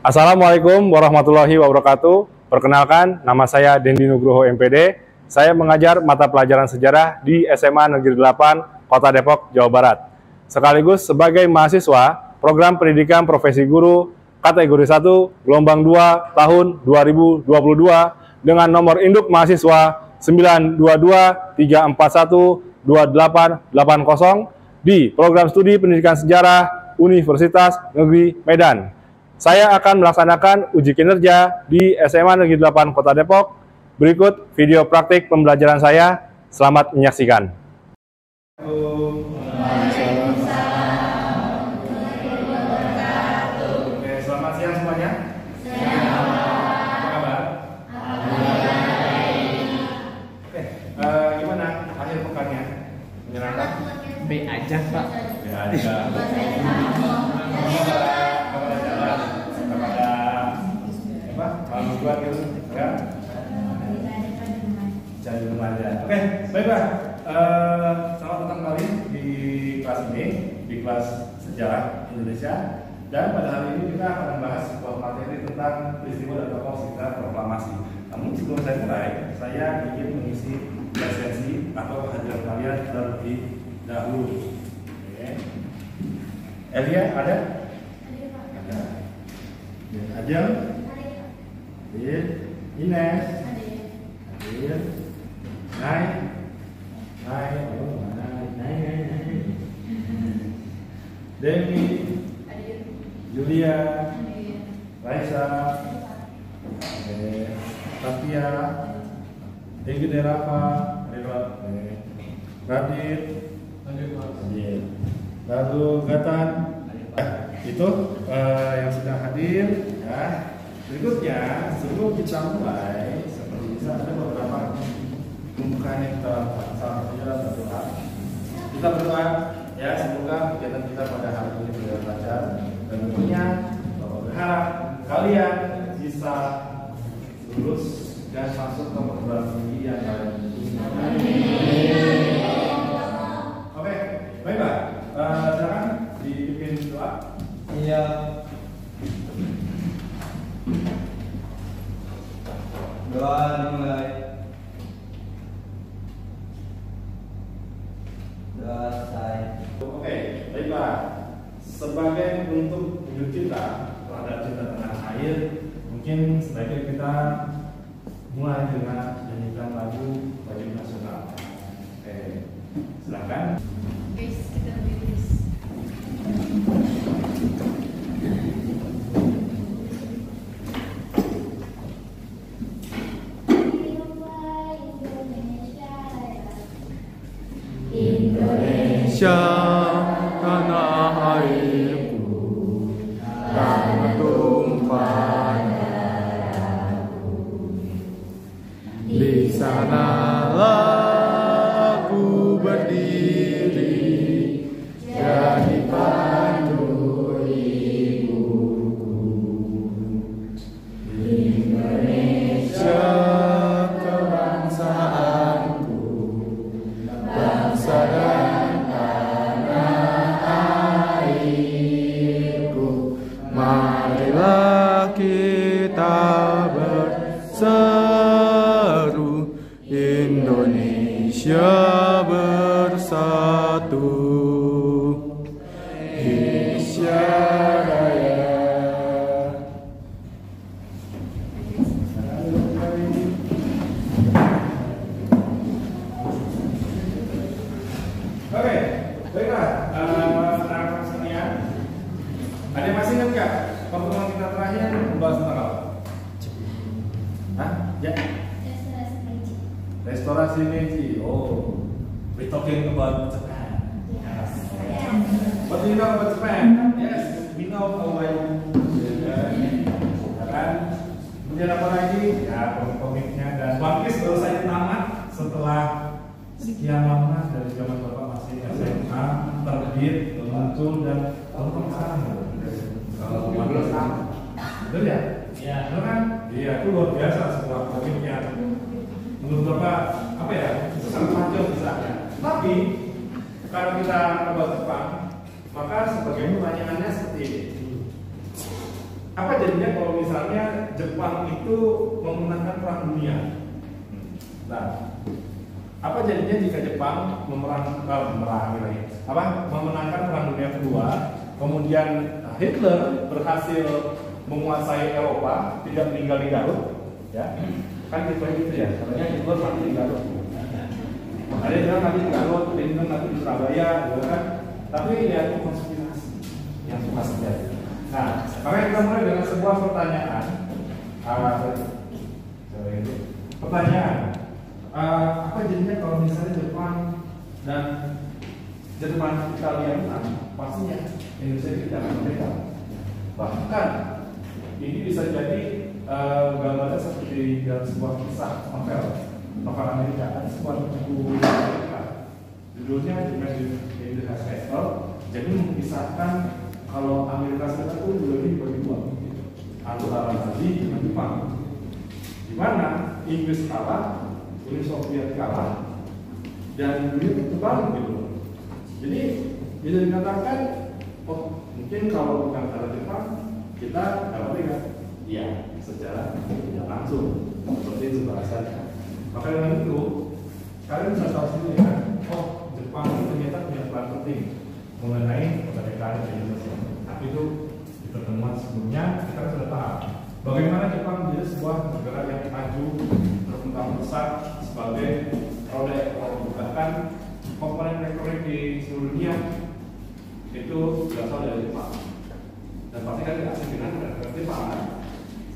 Assalamualaikum warahmatullahi wabarakatuh. Perkenalkan, nama saya Dendi Nugroho MPD. Saya mengajar mata pelajaran sejarah di SMA Negeri 8, Kota Depok, Jawa Barat. Sekaligus sebagai mahasiswa program pendidikan profesi guru kategori 1 gelombang 2 tahun 2022 dengan nomor induk mahasiswa 922-341-2880 di program studi pendidikan sejarah Universitas Negeri Medan. Saya akan melaksanakan uji kinerja di SMA Negeri 8 Kota Depok. Berikut video praktik pembelajaran saya. Selamat menyaksikan. Selamat siang semuanya. Apa kabar? Gimana akhir pekannya? Menyenangkan? B aja, Pak. B aja. Buat gitu, ya? Jadi remaja. Oke, baiklah. Selamat datang kembali di kelas ini, di kelas sejarah Indonesia. Dan pada hari ini kita akan membahas sebuah materi tentang peristiwa dan tokoh sekitar proklamasi. Namun sebelum saya mulai, saya ingin mengisi presensi atau kehadiran kalian terlebih dahulu. Oke. Elia ada? Ada. Ajeng? Hadir, Ines, hadir, Naik, Dewi, Julia, Raisa, Tatia, Egi Derafa, Radit, lalu Gatan, itu yang sudah hadir, ya. Berikutnya, sebelum kita mulai, seperti bisa ada beberapa pembukaan yang kita berdoa. Kita berdoa, ya semoga kegiatan kita pada hari ini berjalan lancar. Dan tentunya, Bapak berharap kalian bisa lulus dan masuk ke perguruan tinggi yang kalian inginkan. Oke, baiklah. Silakan dipimpin doa. Iya. Doa dimulai. Doa selesai. Oke, baiklah. Sebagai bentuk wujud kita terhadap cinta tanah air, mungkin sebaiknya kita mulai dengan menyanyikan lagu wajib nasional. Oke, silakan. Guys, kita tulis. Indonesia tanah airku, tanah tumpah darahku. Di sanalah aku berdiri, jadi pandu ibuku. Indonesia kebangsaanku, bangsa dan tanah airku. Marilah kita berseru, Indonesia bersatu. Indonesia Raya. Oke, baiklah. Rekan-rekan sekalian, ada yang masih ingat nggak pertemuan kita terakhir membahas tentang apa? Hah? Ya. Restorasi Meiji. Oh, we talking about Japan. Yes. What do you know about Japan? Yes, we know about Japan. Kemudian apa lagi? Ya, komik-komiknya dan One Piece baru saja tamat setelah sekian lama dari zaman Bapak masih SMA terbit, muncul dan tahun sekarang kalau 15 tahun. Betul ya? Iya. Betul kan? Iya, itu luar biasa sebuah komiknya. Menurut Bapak apa ya? Itu sangat panjang misalnya. Tapi kalau kita coba Jepang, maka sebagai pertanyaannya seperti ini. Apa jadinya kalau misalnya Jepang itu memenangkan perang dunia? Nah, apa jadinya jika Jepang memenangkan perang dunia kedua, kemudian Hitler berhasil menguasai Eropa, tidak meninggal di Garut, ya? Kan gitu ya, katanya Hitler mati di Garut. Ada yang bilang mati di Garut, ada yang bilang mati di Surabaya, gitu kan? Tapi ya itu konspirasi yang suka terjadi. Nah, makanya kita mulai dengan sebuah pertanyaan. Apa jadinya kalau misalnya Jepang dan Jerman Italia menang? Pastinya Indonesia tidak akan merdeka. Bahkan ini bisa jadi gambarnya seperti dalam sebuah kisah novel Amerika. Ada sebuah buku Amerika, judulnya The Man in the High Castle. Jadi mengisahkan kalau Amerika Serikat itu lebih bagi dua, antara Nazi dengan Jepang. Di mana Inggris kalah, Uni Soviet kalah, dan dunia terbalik gitu. Jadi bisa dikatakan, oh mungkin kalau bukan cara Jepang, kita dapat lihat, iya, secara tidak langsung seperti itu bahasanya. Maka dengan itu, kalian bisa tahu sendiri kan, oh Jepang itu ternyata punya peran penting mengenai kemerdekaan Indonesia. Tapi itu di pertemuan sebelumnya kita sudah paham bagaimana Jepang menjadi sebuah negara yang maju, berkembang besar sebagai roda ekonomi. Bahkan komponen elektronik di seluruh dunia itu berasal dari Jepang. Dan pasti kan tidak asing dengan Jepang kan?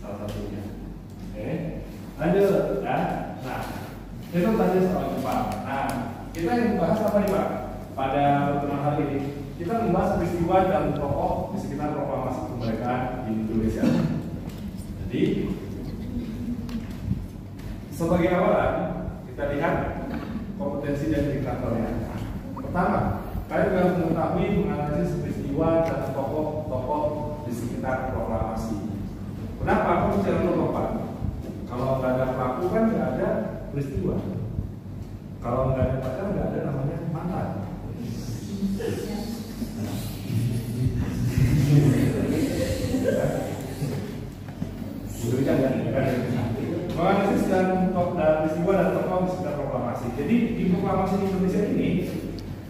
Salah satunya. Oke, lanjut ya. Nah, itu tadi soal Jepang. Nah, kita yang membahas apa nih Pak? Pada pertemuan hari ini kita membahas peristiwa dan tokoh di sekitar proklamasi kemerdekaan di Indonesia. Jadi sebagai awalan kita lihat kompetensi dan indikatornya. Pertama, kalian harus mengetahui menganalisis peristiwa dan tokoh-tokoh di sekitar proklamasi. Kenapa? Aku bicara tokoh Pak. Kalau nggak ada pelaku kan nggak ada peristiwa. Kalau nggak ada pacar nggak ada namanya mantan. Itu jangan menganalisis dan peristiwa dan tokoh di sekitar proklamasi. Jadi di proklamasi Indonesia ini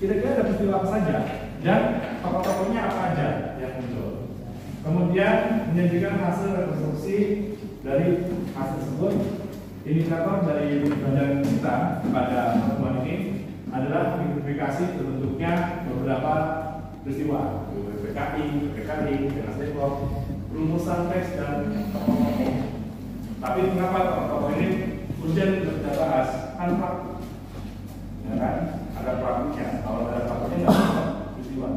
kira-kira ada peristiwa apa saja dan tokoh-tokohnya apa aja yang muncul. Kemudian menyajikan hasil rekonstruksi dari hasil tersebut. Indikator dari badan kita pada pertemuan ini adalah identifikasi terbentuknya beberapa peristiwa, PKI, PKI, Dinas Depok, rumusan teks dan tokoh-tokoh. Tapi mengapa tokoh-tokoh ini kemudian kita bahas? Kan pelaku, ya kan? Ada pelakunya. Kalau ada pelakunya nggak ada peristiwa.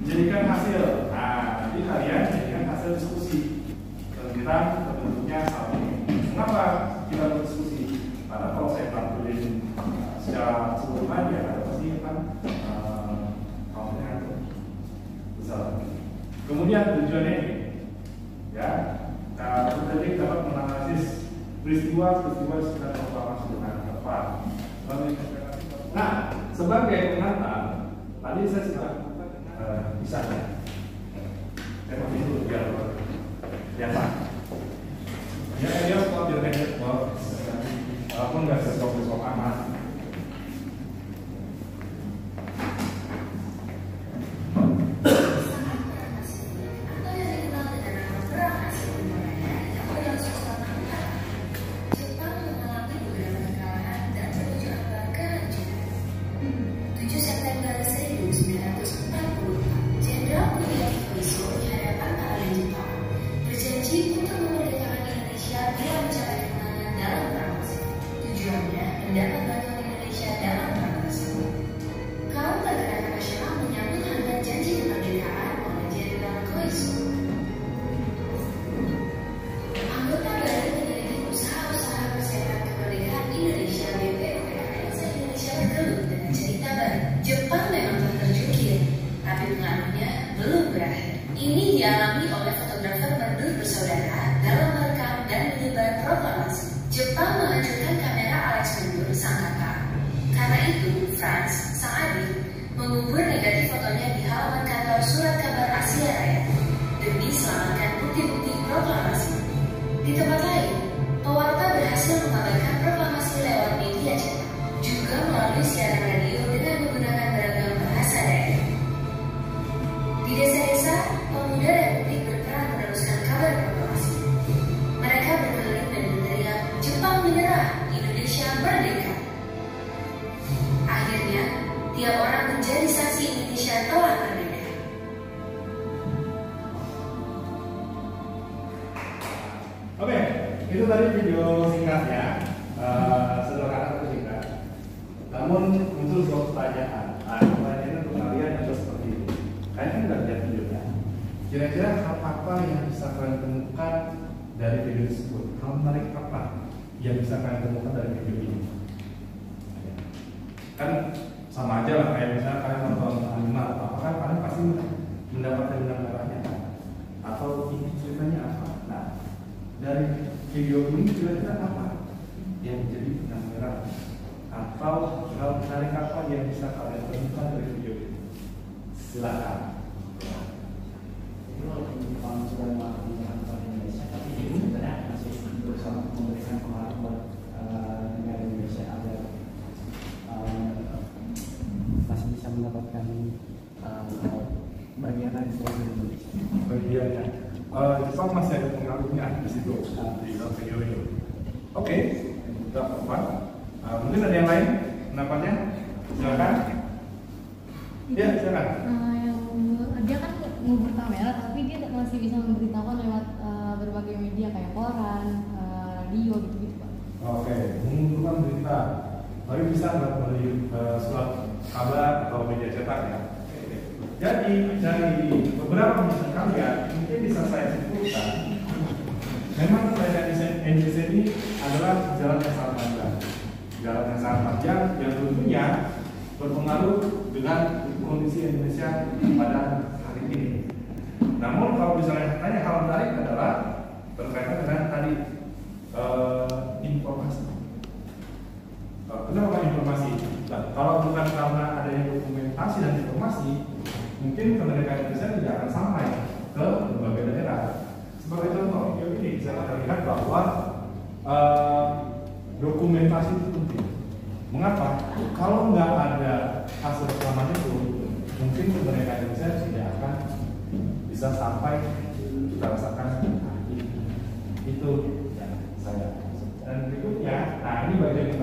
Jadikan hasil. Nah, nanti kalian jadikan hasil diskusi tentang terbentuknya saat ini. Mengapa kita berdiskusi? Karena kalau saya tampilin secara keseluruhan ya ada pasti kan kawannya besar. Kemudian tujuannya ini, ya, penting dapat menganalisis peristiwa-peristiwa sekitar proklamasi dengan tepat. Nah, sebagai pengantar, tadi saya sudah bisa. Saya pakai dulu biar biasa. Ya, dia kalau biar kayak walaupun nggak besok-besok amat. Ini dialami oleh fotografer merdu bersaudara dalam merekam dan menyebar proklamasi. Jepang menghancurkan kamera Alex Mendur, sang kakak. Karena itu, Franz, sang adik, mengubur negatif fotonya di halaman kantor Surat Kabar Asia Raya demi selamatkan bukti-bukti tempat lain, pewarta berhasil mengabarkan proklamasi lewat media cetak, juga melalui siaran radio dengan menggunakan beragam bahasa daerah. Di desa-desa, pemuda Republik berperan meneruskan kabar proklamasi. Mereka berkeliling dan berteriak, "Jepang menyerah, Indonesia merdeka." Akhirnya, tiap orang menjadi saksi Indonesia telah merdeka. Oke, itu tadi video singkatnya, sederhana tapi singkat. Namun muncul suatu pertanyaan. Nah, pertanyaannya untuk kalian adalah seperti ini. Kalian kan udah lihat videonya. Kira-kira hal apa yang bisa kalian temukan dari video tersebut? Hal menarik apa yang bisa kalian temukan dari video ini? Kan sama aja lah kayak misalnya kalian nonton anime atau apa kan kalian pasti mendapatkan benang merahnya kan? Atau ini ceritanya apa? Nah, dari video ini kira-kira apa yang menjadi benang merah atau hal menarik apa yang bisa kalian temukan dari video ini? Silakan. Kalau sudah melakukan Indonesia, tapi ini sebenarnya masih berusaha memberikan pengaruh buat negara Indonesia agar masih bisa mendapatkan bagian dari Indonesia. Bagiannya. Jepang masih ada pengaruhnya di situ di dalam video itu. Oke, tidak apa-apa. Mungkin ada yang lain pendapatnya? Silakan. Ya, silakan. Dia kan ngubur kamera, tapi dia masih bisa memberitahukan lewat berbagai media kayak koran, radio gitu-gitu Pak. Oke, mengumpulkan berita. Tapi bisa nggak melalui surat kabar atau media cetak ya? Jadi dari beberapa penjelasan kalian mungkin bisa saya simpulkan, memang kerajaan Indonesia ini adalah jalan yang sangat panjang, jalan yang sangat panjang yang tentunya berpengaruh dengan kondisi Indonesia pada hari ini. Namun kalau misalnya tanya hal menarik adalah berkaitan dengan tadi informasi. Kenapa informasi? Nah, kalau bukan karena adanya dokumentasi dan informasi, mungkin kemerdekaan Indonesia tidak akan sampai ke berbagai daerah. Sebagai contoh, video ini bisa kita lihat bahwa dokumentasi itu penting. Mengapa? Kalau nggak ada hasil rekaman itu, mungkin kemerdekaan Indonesia tidak akan bisa sampai kita rasakan hari ini. Itu yang saya. Dan berikutnya, nah ini bagian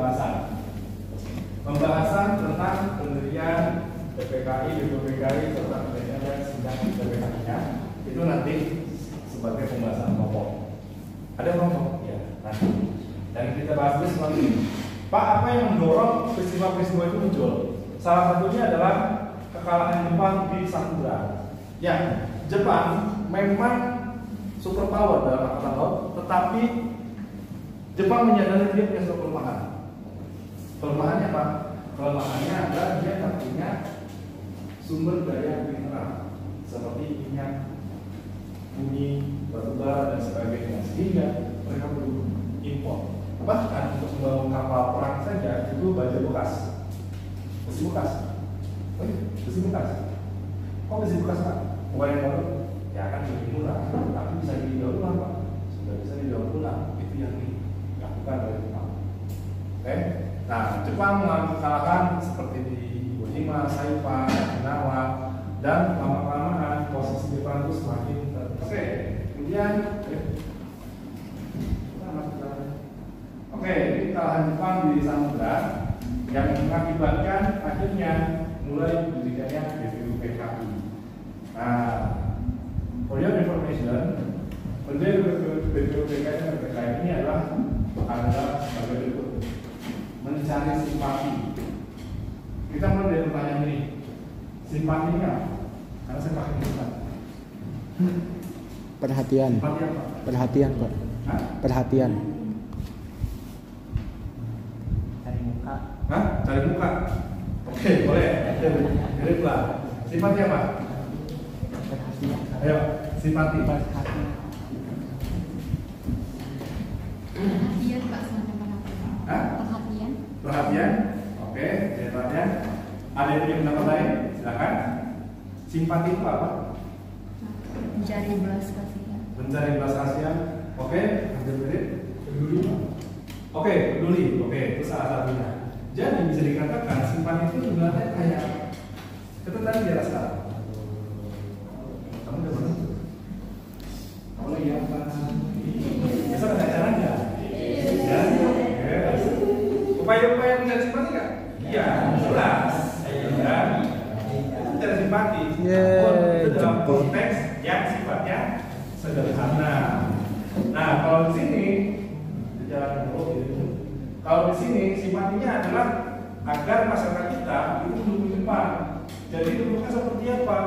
pembahasan tentang pendirian PPKI, BPPKI, serta pendirian dan sidang PPKI-nya itu nanti sebagai pembahasan pokok. Ada pokok? Ya, nanti. Dan kita bahas seperti ini. Pak, apa yang mendorong peristiwa-peristiwa itu muncul? Salah satunya adalah kekalahan Jepang di Sakura. Ya, Jepang memang superpower dalam angkatan laut, tetapi Jepang menyadari dia punya suatu kelemahan. Kelemahannya apa? Kelemahannya adalah dia tidak punya sumber daya mineral seperti minyak, bumi, batubara dan sebagainya, sehingga mereka perlu impor. Bahkan untuk membangun kapal perang saja itu baja bekas, besi bekas. Oh iya, besi bekas. Kok besi bekas Pak? Bukan yang baru? Ya akan lebih murah, tapi bisa didaur ulang Pak. Sudah bisa didaur ulang. Itu yang dilakukan oleh Jepang. Oke? Nah, Jepang mengalami kekalahan seperti di Hiroshima, Saipan, Okinawa, dan lama-kelamaan posisi Jepang itu semakin oke. Kemudian ini kekalahan Jepang di Samudra yang mengakibatkan akhirnya mulai didirikannya BPUPKI. Nah, for your information, pendiri BPUPKI ini adalah sebagai berikut: mencari simpati. Kita mulai dari pertanyaan ini, simpatinya, karena saya pakai simpati. Perhatian. Simpati apa? Perhatian, Pak. Hah? Perhatian. Cari muka. Hah? Cari muka. Oke, boleh. Jadi pula. Simpati apa? Perhatian. Ayo, simpati. Perhatian. Perhatian Pak, semacam perhatian. Hah? Perhatian. Perhatian. Oke, perhatian. Ada yang punya pendapat lain? Silakan. Simpati itu apa? Mencari belas kasihan. Mencari belas kasihan. Oke, hampir mirip. Oke, peduli. Oke, itu salah satunya. Jadi bisa dikatakan simpan itu sebenarnya kayak kita tadi di atas sekarang. Kamu udah mana? Kamu lagi apa? Besok ada acara nggak? Ya. Yes. Upaya-upaya mencari simpati nggak? Iya, jelas. Ya. Itu mencari simpati. Itu dalam konteks yang sifatnya sederhana. Nah, kalau di sini kalau di sini simpatinya adalah agar masyarakat kita itu mendukung Jepang. Jadi bentuknya seperti apa?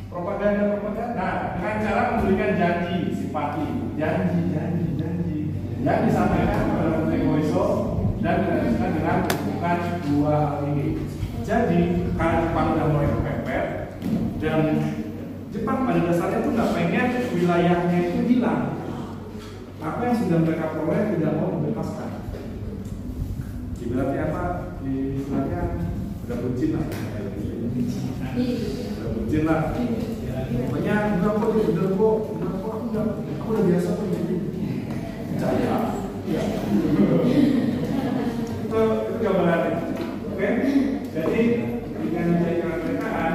Propaganda. Nah, dengan cara memberikan janji simpati, janji yang disampaikan oleh Menteri Koiso dan dilanjutkan dengan bukan dua hal ini. Jadi karena Jepang sudah mulai kepepet dan Jepang pada dasarnya itu nggak pengen wilayahnya itu hilang. Apa yang sudah mereka peroleh tidak mau dibebaskan. Ibaratnya apa? Istilahnya udah bucin lah. Udah bucin lah. Pokoknya udah kok aku udah biasa kok jadi percaya. Iya. Itu gambarannya. Oke. Jadi dengan menjadi kemerdekaan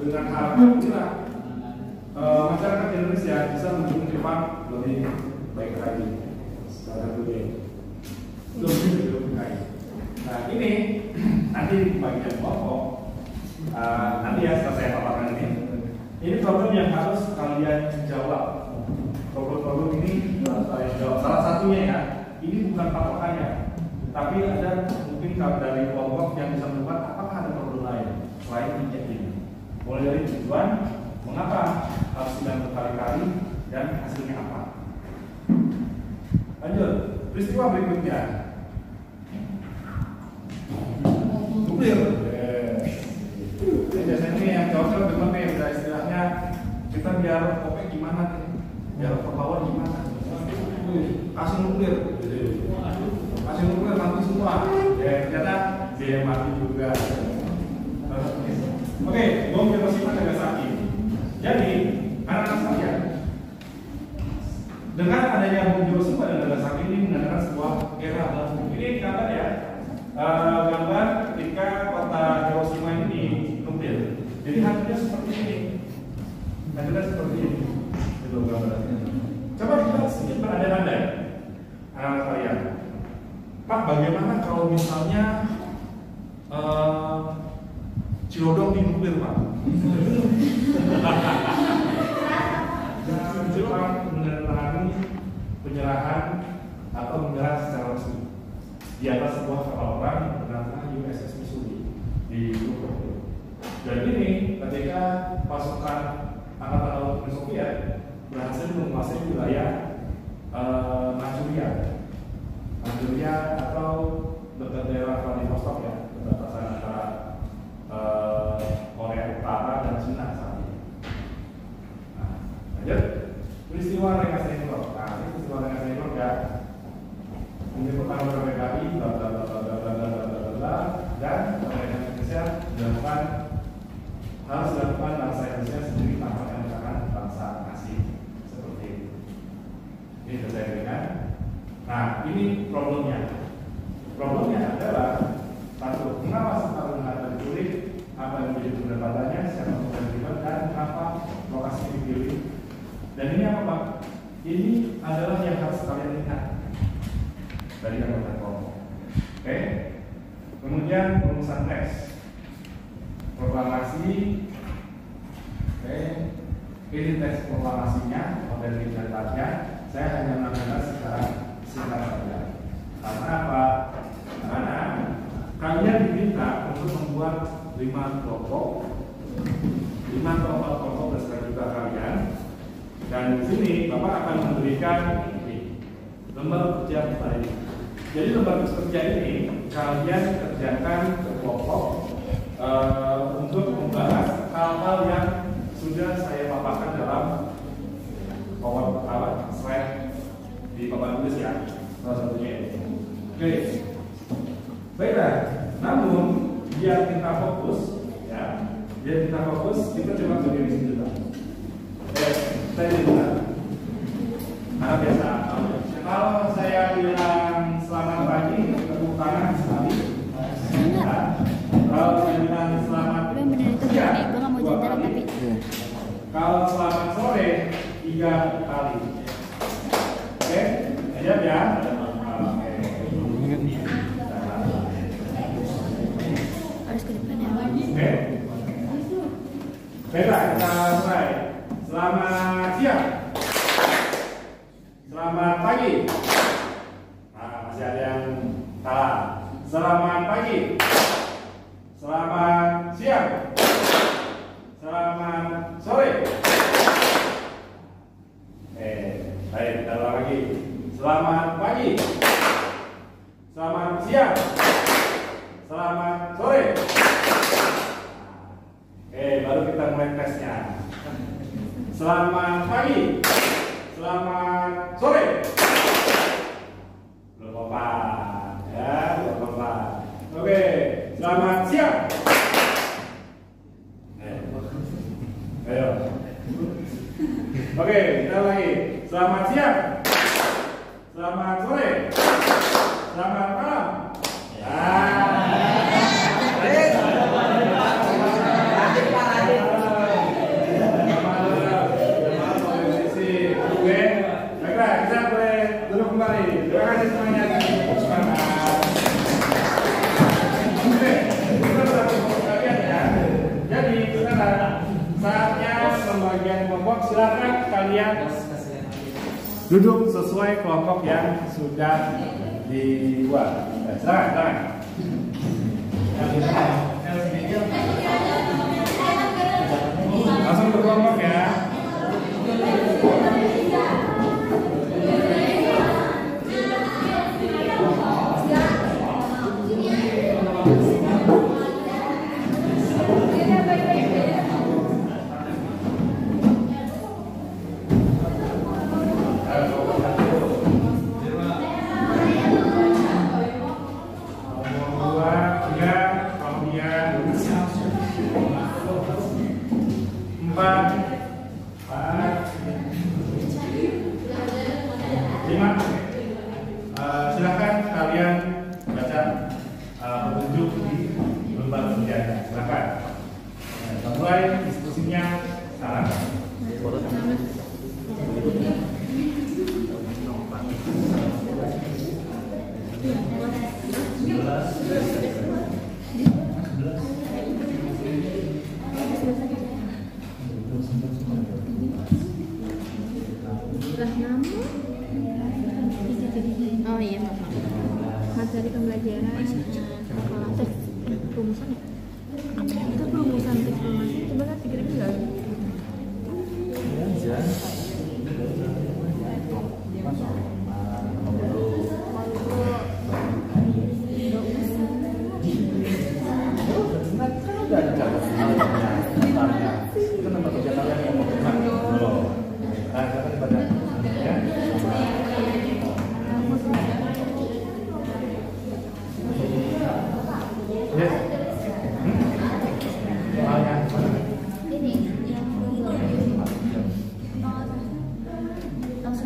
dengan hal inilah masyarakat Indonesia bisa mendukung Jepang lebih baik lagi. Secara lebih baik. Nah ini nanti bagian pokok nanti ya setelah saya paparkan ini problem yang harus kalian jawab. Problem ini harus kalian jawab. Salah satunya ya, ini bukan patokannya, tapi ada mungkin dari kelompok yang bisa membuat apakah ada problem lain selain ini. Mulai dari tujuan, mengapa harus sidang berkali-kali dan hasilnya apa. Lanjut, peristiwa berikutnya. Nuklir. Biasanya ini yang cocok dengan udah istilahnya kita biar pokoknya gimana nih, biar perlawan gimana. Kasih nuklir, mati semua. Ya ternyata dia mati juga. Oke, bom Hiroshima dan Nagasaki. Jadi anak-anak sekalian, dengan adanya bom Hiroshima dan Nagasaki ini menandakan sebuah era baru. Ini gambar ya. Gambar ketika kota Hiroshima ini nuklir. Jadi hasilnya seperti ini. Itu gambarnya. Coba kita sedikit berandai-andai, anak-anak kalian. Pak, bagaimana kalau misalnya Cilodong di nuklir, Pak? Jepang menandatangani penyerahan atau menyerah secara resmi di atas sebuah kapal perang bernama USS Missouri di Nuklir. Dan ini ketika pasukan angkatan laut Uni Soviet berhasil menguasai wilayah Manchuria atau dekat daerah Vladivostok ya, perbatasan antara Korea Utara dan Cina saat ini. Nah, lanjut peristiwa Rengasengor. Nah, ini peristiwa Rengasengor ya. Menyebut tanggal PKI, dan pemerintah Indonesia harus dilakukan bangsa Indonesia sendiri tanpa menggunakan bangsa asing seperti itu. Ini terkait dengan. Nah, ini problemnya. Problemnya adalah satu, mengapa Soekarno Hatta diculik, apa yang menjadi pendapatannya, siapa yang terlibat, dan apa lokasi dipilih. Dan ini apa Pak? Ini adalah yang harus kalian lihat dari gambaran kelompok. Oke. Kemudian rumusan teks, proklamasi. Oke. Ini teks proklamasinya, materi dasarnya. Saya hanya menambahkan secara singkat saja. Karena apa? Karena kalian diminta untuk membuat 5 kelompok berdasarkan juga kalian. Dan di sini Bapak akan memberikan lembar kerja kepada ini. Jadi lembar kerja ini kalian kerjakan ke kelompok untuk membahas hal-hal yang sudah saya paparkan dalam slide di papan tulis ya, salah satunya. Oke, baiklah. Namun biar kita fokus, ya, kita coba berdiri di sini dulu. Saya dulu, karena biasa. Kalau selamat sore 3 kali. Oke, siap ya? Oke. Harus ke depan ya. Oke. Baiklah, kita mulai. Selamat siang. Selamat pagi. Nah, masih ada yang salah. Selamat pagi. Selamat siang. Selamat sore. Baik, kita ulang lagi. Selamat pagi. Selamat siang. Selamat sore. Baru kita mulai tesnya. Selamat pagi. Selamat sore. Belum apa, ya, belum apa. Oke, selamat siang. Ayo. Oke, kita lagi. Selamat siang. Selamat sore. Selamat malam. Silakan kalian duduk sesuai kelompok yang sudah dibuat. Silakan. Langsung berkelompok ya. Silakan kalian baca petunjuk di lembar senjata. Silakan. Kita mulai diskusinya sekarang. Oh iya, materi pembelajaran teks rumusan ya? Itu rumusan teks informasi coba kan pikirin enggak?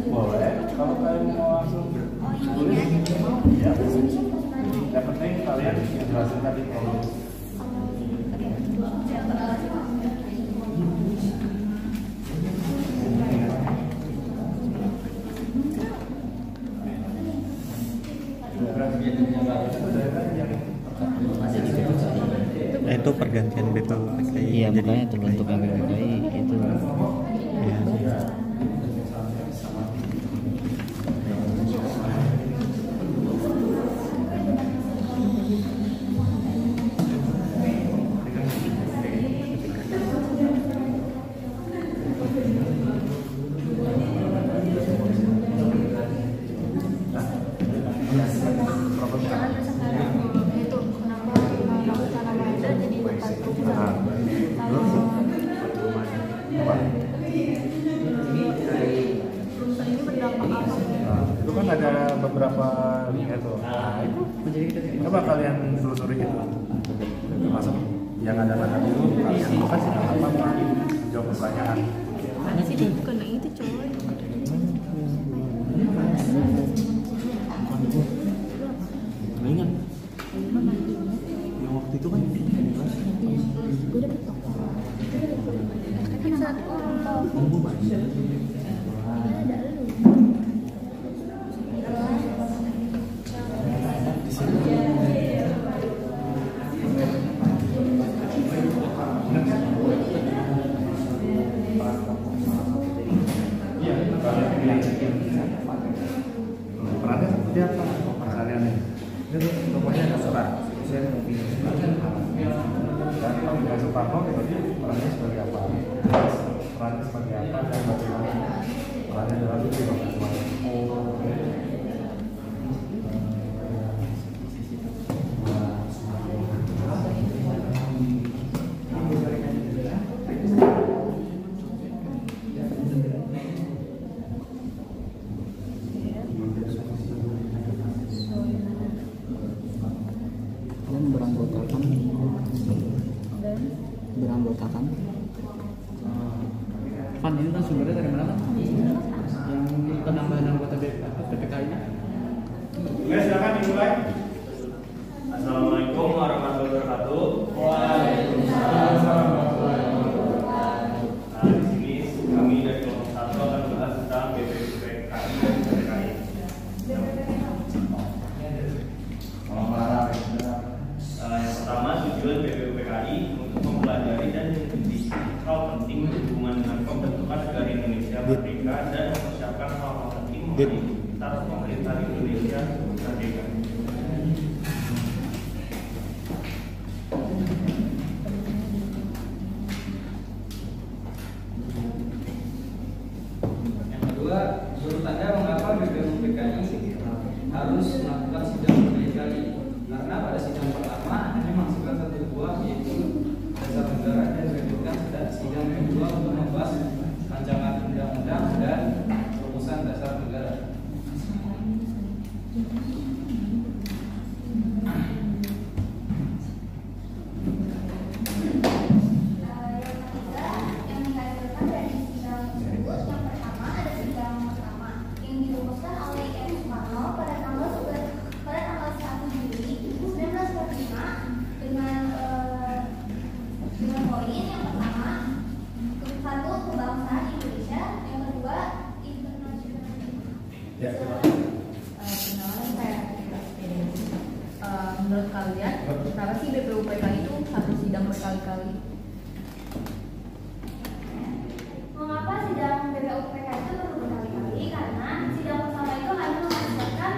Boleh, kalau kalian mau langsung tulis, ya. Yang penting kalian yang jelasin tadi kalau itu pergantian BPKI. Iya, makanya terbentuk BPKI itu. Ya. Itu kan ada beberapa link itu. Nah, itu coba kalian telusuri itu. Termasuk yang ada mana dulu kalian kasih apa jawab pertanyaan. Ada sih dia bukan yang itu coy. Ingat yang waktu itu kan Gue dapet toko. Perannya seperti apa kalian ini? Ini rumahnya terserah. Saya mau pilih. Dan Pak Soekarno berarti perannya sebagai apa? Perannya sebagai apa dan bagaimana? Perannya dalam itu bagaimana? Dan beranggotakan Van, ini kan sumbernya dari mana kan? Yang penambahan anggota PPK ini? Oke, silakan dimulai. Assalamualaikum warahmatullahi wabarakatuh. Waalaikumsalam. Nah, di sini kami dari kelompok 1 akan membahas tentang BPUPKI dan PPKI. Yang pertama, tujuan BPUPKI untuk mempelajari dan mengikuti hal penting berhubungan dengan pembentukan negara Indonesia merdeka dan mempersiapkan hal-hal penting mengenai taraf pemerintahan Indonesia merdeka. Yang kedua, menurut Anda mengapa BPUPKI harus melakukan sidang berkali-kali? Karena pada sidang pertama hanya menghasilkan satu buah, yaitu dasar negara, dan berikutnya sidang kedua untuk membahas rancangan undang-undang dan rumusan dasar negara. Menurut kalian, kenapa sih BPUPKI itu harus sidang berkali-kali? Mengapa sidang BPUPKI itu perlu berkali-kali? Karena sidang pertama itu hanya menghasilkan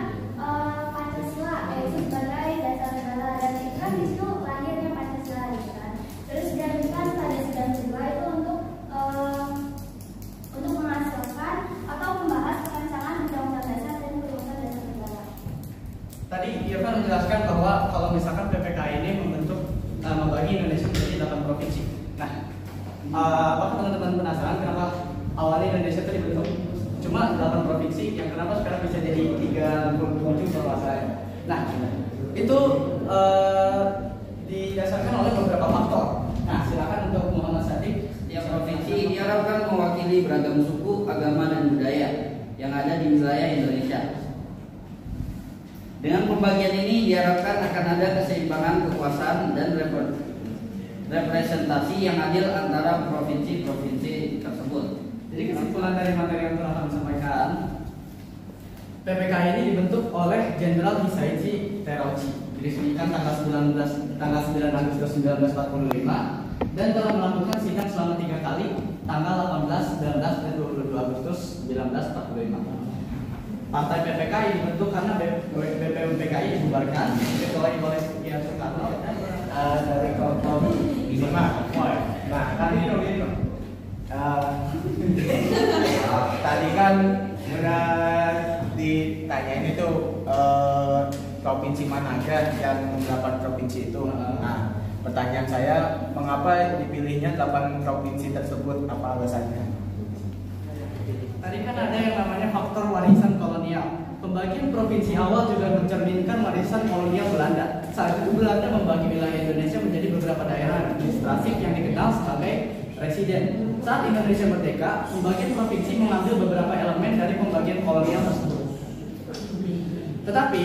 Pancasila, yaitu sebagai dasar negara, dan itu kan di situ lahirnya Pancasila, gitu kan. Terus dilanjutkan pada sidang kedua itu untuk menghasilkan atau membahas rancangan undang-undang dasar dan rumusan dasar negara. Tadi Irfan menjelaskan bahwa kalau misalkan PPKI ini membagi Indonesia menjadi 8 provinsi. Nah, apakah teman-teman penasaran kenapa awalnya Indonesia itu dibentuk cuma 8 provinsi, yang kenapa sekarang bisa jadi 37 kalau saya? Nah, itu didasarkan oleh beberapa faktor. Nah, silakan untuk Muhammad Sadiq. Tiap provinsi diharapkan mewakili beragam suku, agama, dan budaya yang ada di wilayah Indonesia. Dengan pembagian ini diharapkan akan ada keseimbangan kekuasaan dan representasi yang adil antara provinsi-provinsi tersebut. Jadi kesimpulan dari materi yang telah kami sampaikan, PPKI ini dibentuk oleh Jenderal Hisaichi Terauchi, diresmikan tanggal 9 Agustus 1945, dan telah melakukan sidang selama 3 kali, tanggal 18, 19, dan 22 Agustus 1945. Partai PPKI dibentuk karena BPUPKI dibubarkan diketuai oleh Soekarno dari kelompok 5. Nah, tadi tadi kan udah ditanyain itu provinsi mana aja yang 8 provinsi itu. Nah, pertanyaan saya, mengapa dipilihnya 8 provinsi tersebut? Apa alasannya? Tadi kan ada yang namanya faktor warisan kolonial. Pembagian provinsi awal juga mencerminkan warisan kolonial Belanda. Saat itu Belanda membagi wilayah Indonesia menjadi beberapa daerah administratif yang dikenal sebagai residen. Saat Indonesia merdeka, pembagian provinsi mengambil beberapa elemen dari pembagian kolonial tersebut. Tetapi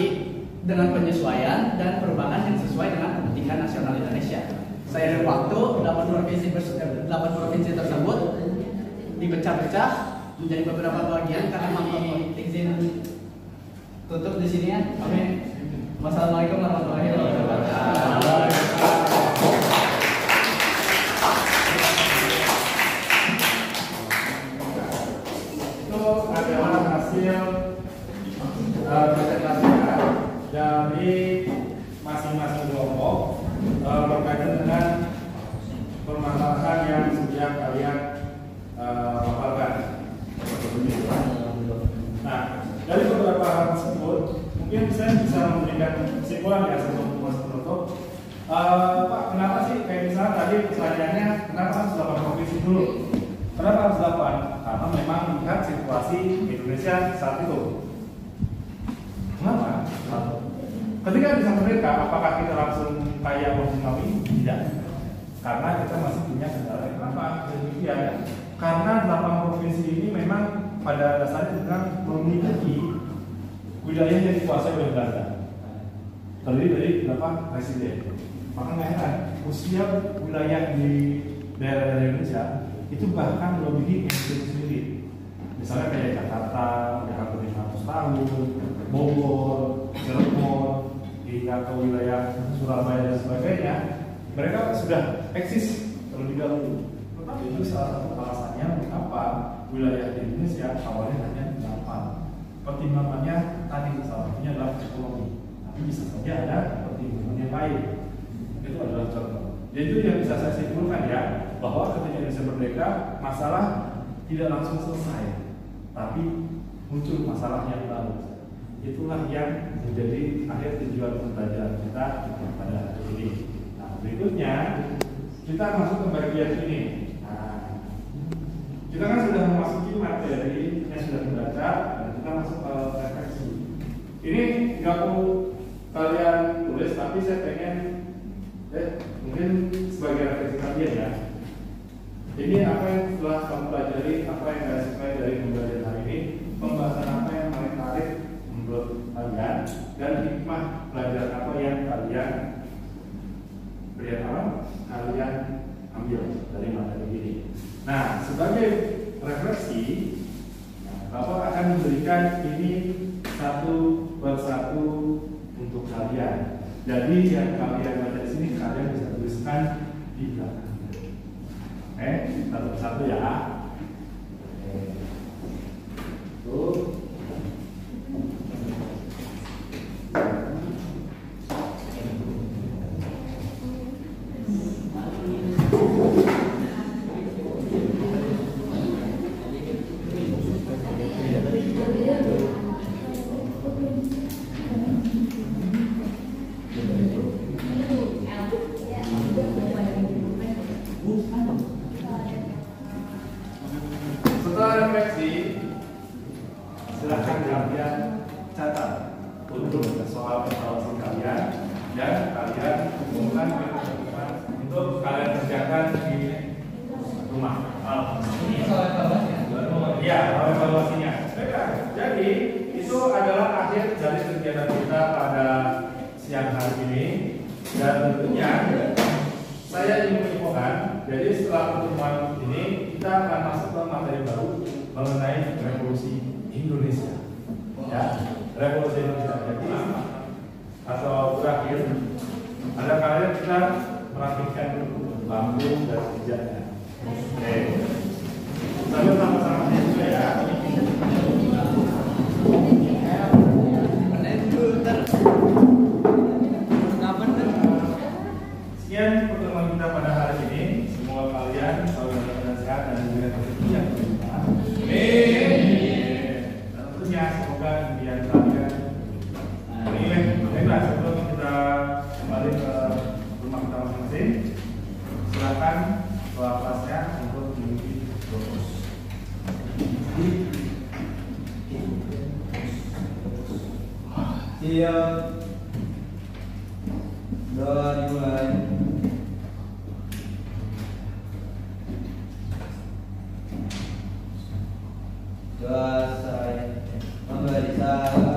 dengan penyesuaian dan perubahan yang sesuai dengan kepentingan nasional Indonesia. Seiring waktu, 8 provinsi tersebut dipecah-pecah menjadi beberapa bagian karena faktor politik. Izin tutup di sini ya. Amin. Wassalamualaikum warahmatullahi wabarakatuh. Itu adalah hasil presentasi dari masing-masing kelompok berkaitan dengan permasalahan yang sudah kalian paparkan. Nah, dari beberapa hal tersebut, mungkin saya bisa memberikan kesimpulan ya sebelum masuk penutup. Pak, kenapa sih kayak misalnya tadi pertanyaannya kenapa harus 8 provinsi dulu? Kenapa harus 8? Karena memang melihat situasi Indonesia saat itu. Kenapa? Ketika bisa merdeka, apakah kita langsung kaya ekonomi? Tidak. Karena kita masih punya kendala. Kenapa? Demikian. Karena 8 provinsi ini memang pada dasarnya sedang memiliki wilayah yang dikuasai oleh Belanda. Terdiri dari berapa presiden. Maka nggak heran, usia wilayah di daerah Indonesia itu bahkan melebihi Indonesia sendiri. Misalnya kayak Jakarta 500 tahun, Bogor, Cirebon, hingga ke wilayah Surabaya dan sebagainya, mereka sudah eksis terlebih dahulu. Tetapi itu salah satu alasannya mengapa wilayah di Indonesia awalnya hanya 8. Pertimbangannya tadi salah satunya adalah ekonomi, tapi bisa saja ada pertimbangan yang lain. Itu adalah contoh. Jadi itu yang bisa saya simpulkan ya, bahwa ketika Indonesia merdeka, masalah tidak langsung selesai, tapi muncul masalah yang baru. Itulah yang menjadi akhir tujuan pembelajaran kita pada hari ini. Nah, berikutnya kita masuk ke bagian ini. Nah, kita kan sudah memasuki materi yang sudah dibaca dan kita masuk ke refleksi. Ini nggak perlu kalian tulis, tapi saya pengen mungkin sebagai refleksi kalian ya. Ini apa yang telah kamu pelajari, apa yang kalian sukai dari pembelajaran hari ini, pembahasan apa yang paling menarik menurut kalian, dan hikmah pelajaran apa yang kalian ambil dari materi ini. Nah, sebagai refleksi, Bapak akan memberikan ini satu persatu untuk kalian. Jadi yang kalian baca di sini kalian bisa tuliskan di belakang. Satu persatu ya. Tuh. Setelah refleksi, silakan kalian catat untuk soal evaluasi kalian dan kalian kumpulkan untuk kalian kerjakan di rumah. Ya, evaluasinya. Jadi itu adalah akhir dari kegiatan kita pada siang hari ini, dan tentunya saya ingin menginfokan. Jadi setelah pertemuan ini kita akan masuk ke materi baru mengenai revolusi Indonesia. Ya, revolusi Indonesia. Jadi atau berakhir, ada kalian kita merapikan bambu dan meja. Oke, sambil sama-sama juga ya. Sekian pertemuan kita pada hari ini. Semoga kalian selalu dalam sehat dan juga rezeki yang berlimpah. Dan tentunya semoga impian kalian baiklah. Sebelum kita kembali ke rumah kita masing-masing, silakan kelasnya untuk mengikuti fokus. Siap. Doa dimulai. Doa saya memberi saya